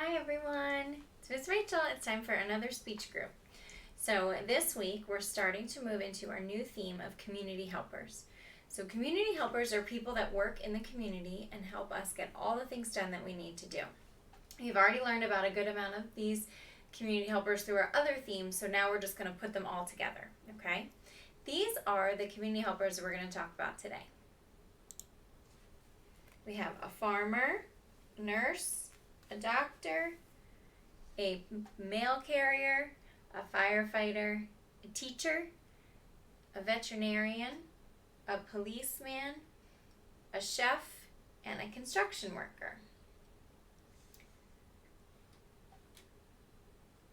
Hi everyone, it's Miss Rachel. It's time for another speech group. So this week we're starting to move into our new theme of community helpers. So community helpers are people that work in the community and help us get all the things done that we need to do. You've already learned about a good amount of these community helpers through our other themes, so now we're just going to put them all together, okay? These are the community helpers we're going to talk about today. We have a farmer, nurse, a doctor, a mail carrier, a firefighter, a teacher, a veterinarian, a policeman, a chef, and a construction worker.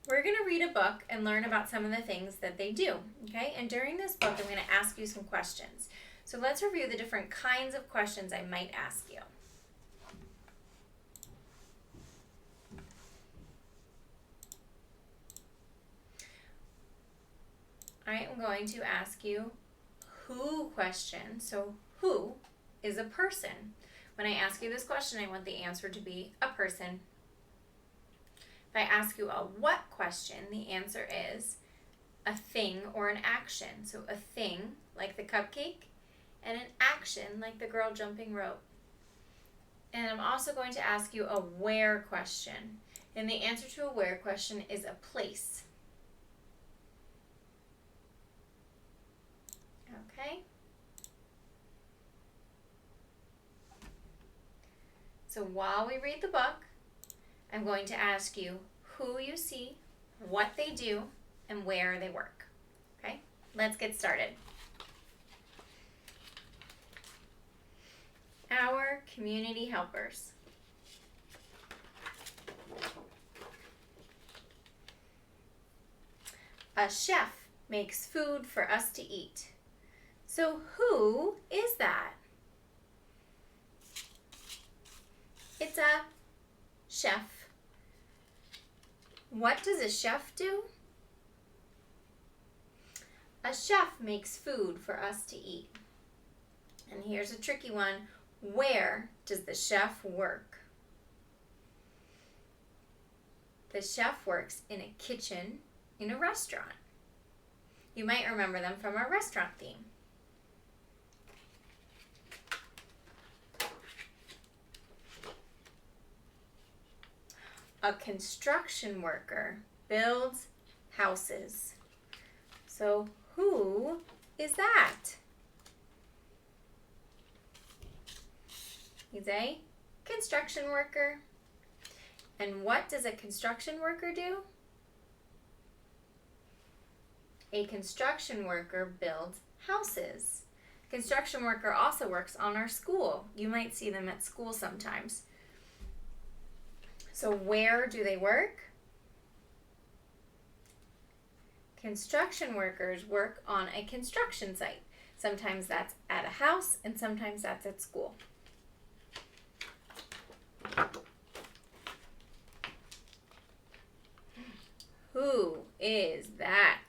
We're going to read a book and learn about some of the things that they do, okay? And during this book, I'm going to ask you some questions. So let's review the different kinds of questions I might ask you. I am going to ask you who question. So who is a person? When I ask you this question, I want the answer to be a person. If I ask you a what question, the answer is a thing or an action. So a thing, like the cupcake, and an action, like the girl jumping rope. And I'm also going to ask you a where question. And the answer to a where question is a place. Okay? So while we read the book, I'm going to ask you who you see, what they do, and where they work. Okay? Let's get started. Our community helpers. A chef makes food for us to eat. So who is that? It's a chef. What does a chef do? A chef makes food for us to eat. And here's a tricky one. Where does the chef work? The chef works in a kitchen in a restaurant. You might remember them from our restaurant theme. A construction worker builds houses. So who is that? He's a construction worker. And what does a construction worker do? A construction worker builds houses. Construction worker also works on our school. You might see them at school sometimes. So where do they work? Construction workers work on a construction site. Sometimes that's at a house and sometimes that's at school. Who is that?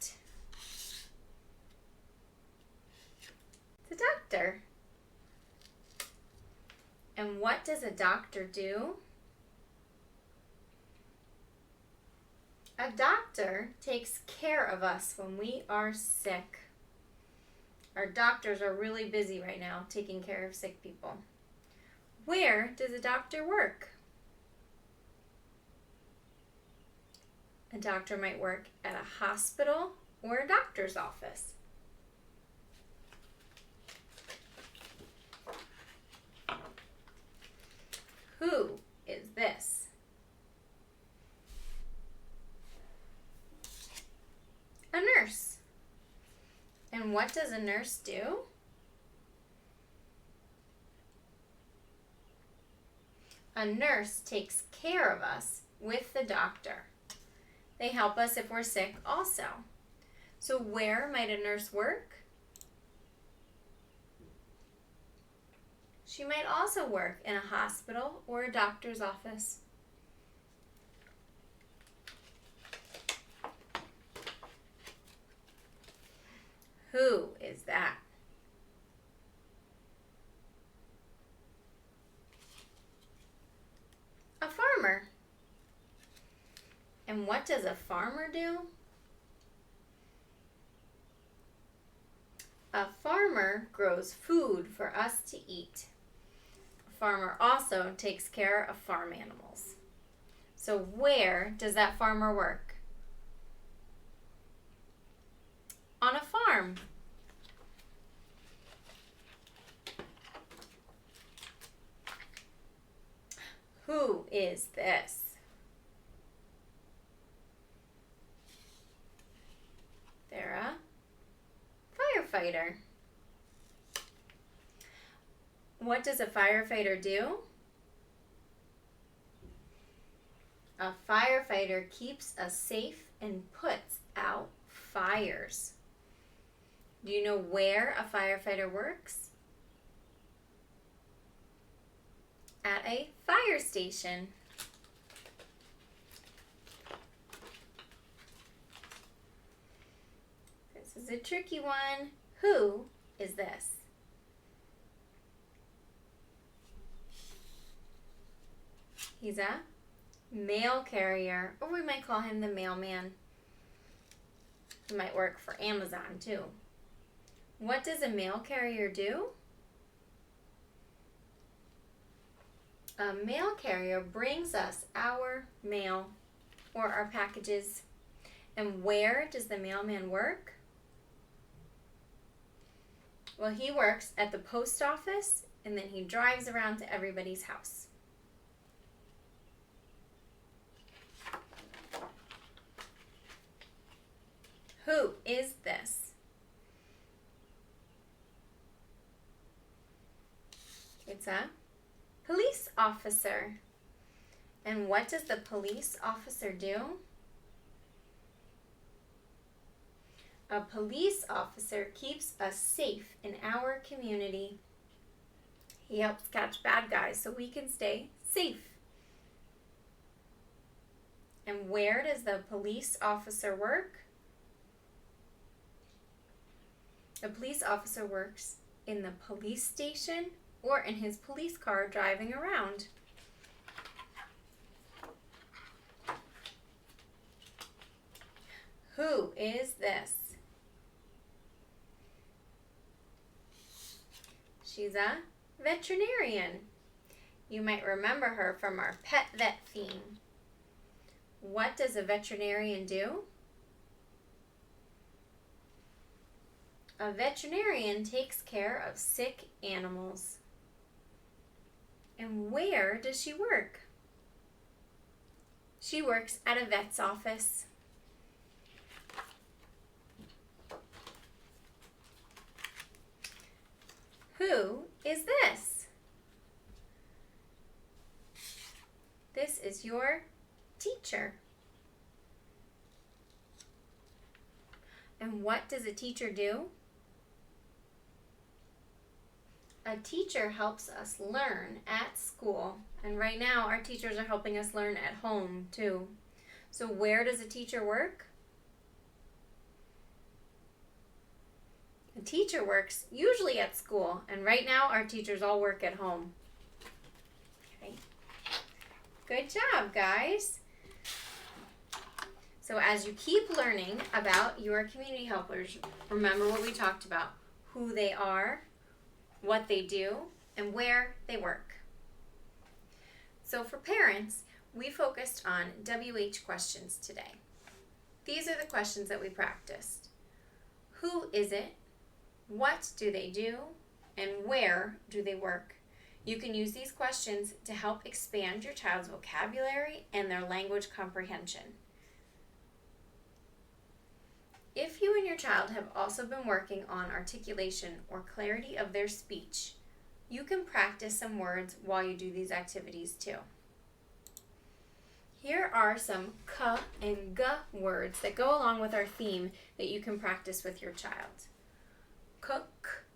It's a doctor. And what does a doctor do? A doctor takes care of us when we are sick. Our doctors are really busy right now taking care of sick people. Where does a doctor work? A doctor might work at a hospital or a doctor's office. Who is this? A nurse. And what does a nurse do? A nurse takes care of us with the doctor. They help us if we're sick also. So where might a nurse work? She might also work in a hospital or a doctor's office. Who is that? A farmer. And what does a farmer do? A farmer grows food for us to eat. A farmer also takes care of farm animals. So where does that farmer work? On a farm. Who is this? They're a firefighter. What does a firefighter do? A firefighter keeps us safe and puts out fires. Do you know where a firefighter works? At a fire station. This is a tricky one. Who is this? He's a mail carrier, or we might call him the mailman. He might work for Amazon too. What does a mail carrier do? A mail carrier brings us our mail or our packages. And where does the mailman work? Well, he works at the post office, and then he drives around to everybody's house. Who is this? It's a police officer. And what does the police officer do? A police officer keeps us safe in our community. He helps catch bad guys so we can stay safe. And where does the police officer work? The police officer works in the police station or in his police car driving around. Who is this? She's a veterinarian. You might remember her from our pet vet theme. What does a veterinarian do? A veterinarian takes care of sick animals. And where does she work? She works at a vet's office. Who is this? This is your teacher. And what does a teacher do? A teacher helps us learn at school. And right now, our teachers are helping us learn at home too. So where does a teacher work? A teacher works usually at school. And right now, our teachers all work at home. Okay. Good job, guys. So as you keep learning about your community helpers, remember what we talked about. Who they are, what they do, and where they work. So for parents, we focused on WH questions today. These are the questions that we practiced. Who is it? What do they do? And where do they work? You can use these questions to help expand your child's vocabulary and their language comprehension. If you and your child have also been working on articulation or clarity of their speech, you can practice some words while you do these activities too. Here are some k and g words that go along with our theme that you can practice with your child. Cook,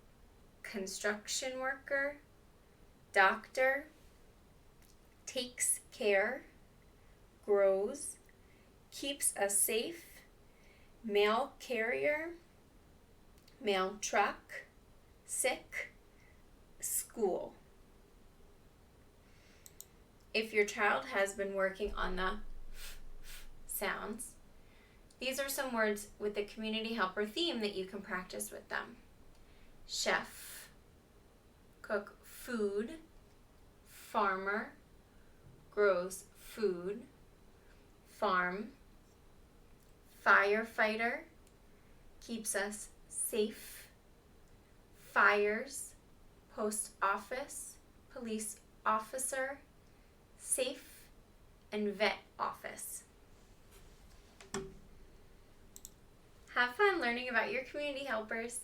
construction worker, doctor, takes care, grows, keeps us safe, mail carrier, mail truck, sick, school. If your child has been working on the sounds. These are some words with the community helper theme that you can practice with them. Chef, cook food, farmer, grows food, farm, firefighter, keeps us safe, fires, post office, police officer, safe, and vet office. Have fun learning about your community helpers.